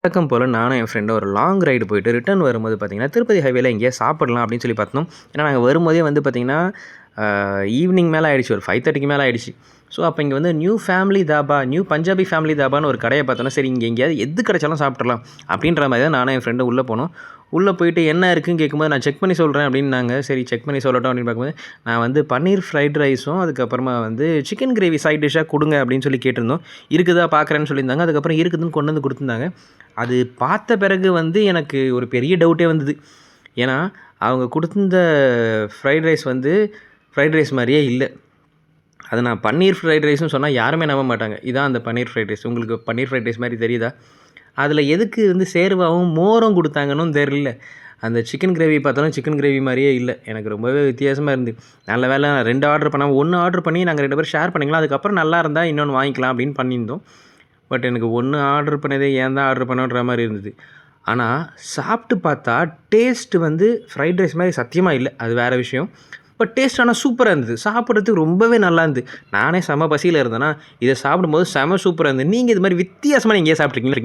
வழக்கம் போல் நானும் என் ஃப்ரெண்டும் ஒரு லாங் ரைடு போயிட்டு ரிட்டர்ன் வரும்போது பார்த்தீங்கன்னா, திருப்பதி ஹைவேல எங்கேயாவது சாப்பிடலாம் அப்படின்னு சொல்லி பார்த்தோம். ஏன்னா நாங்க வரும்போதே வந்து பார்த்தீங்கன்னா, ஈவினிங் மேல ஆயிடுச்சு. ஒரு 5:30க்கு மேல ஆயிடுச்சு. ஸோ அப்போ இங்கே வந்து new family dhaba, new Punjabi family தாபான்னு ஒரு கடைய பார்த்தோன்னா, சரி இங்கே எங்கேயாவது எது கிடைச்சாலும் சாப்பிட்றலாம் அப்படின்ற மாதிரி தான் நானும் என் ஃப்ரெண்டும் உள்ளே போனோம். உள்ளே போயிட்டு என்ன இருக்குன்னு கேட்கும்போது, நான் செக் பண்ணி சொல்கிறேன் அப்படின்னாங்க. சரி செக் பண்ணி சொல்லட்டும் அப்படின்னு பார்க்கும்போது, நான் வந்து பன்னீர் ஃப்ரைட் ரைஸும், அதுக்கப்புறமா வந்து சிக்கன் கிரேவி சைட் டிஷ்ஷாக கொடுங்க அப்படின்னு சொல்லி கேட்டிருந்தோம். இருக்குதா பார்க்குறேன்னு சொல்லியிருந்தாங்க. அதுக்கப்புறம் இருக்குதுன்னு கொண்டு வந்து குடுத்துருந்தாங்க. அது பார்த்த பிறகு வந்து எனக்கு ஒரு பெரிய டவுட்டே வந்தது. ஏன்னா, அவங்க குடுத்திருந்த ஃப்ரைட் ரைஸ் வந்து ஃப்ரைட் ரைஸ் மாரியே இல்ல. அது நான் பன்னீர் ஃப்ரைட் ரைஸ்ன்னு சொன்னா யாருமே நம்ப மாட்டாங்க. இதான் அந்த பன்னீர் ஃப்ரைட் ரைஸ். உங்களுக்கு பன்னீர் ஃப்ரைட் ரைஸ் மாரி தெரியுதா? அதில எதுக்கு வந்து சேர்வாவும், மோரும் குடுத்தாங்கன்னும் தெரியல. அந்த சிக்கன் கிரேவி பார்த்தாலும் சிக்கன் கிரேவி மாரியே இல்ல. எனக்கு ரொம்பவே வித்தியாசமா இருந்தது. நல்ல வேளை 2 ஆர்டர் பண்ணாம 1 ஆர்டர் பண்ணி நாங்க 2 பேரும் ஷேர் பண்ணிக்கலாம். அதுக்கப்புறம் நல்லா இருந்தா இன்னொன்னு வாங்கிக்கலாம் அப்படின்னு பண்ணியிருந்தோம். பட் எனக்கு 1 ஆர்டர் பண்ணதே ஏன் தான் ஆர்டர் பண்ணோன்ற மாரி இருந்தது. ஆனா, சாப்பிட்டு பார்த்தா டேஸ்ட் வந்து ஃப்ரைட் ரைஸ் மாரி சத்தியமா இல்ல. அது வேற விஷயம். பட் டேஸ்ட் ஆனா சூப்பரா இருந்தது. சாப்பிடுறதுக்கு ரொம்பவே நல்லா இருந்தது. நானே செம பசியில இருந்தேனா, இத சாப்பிடும்போது செம சூப்பரா இருந்தது. நீங்க இது மாரி வித்தியாசமா எங்கேயாவது சாப்பிட்டுருக்கீங்களா?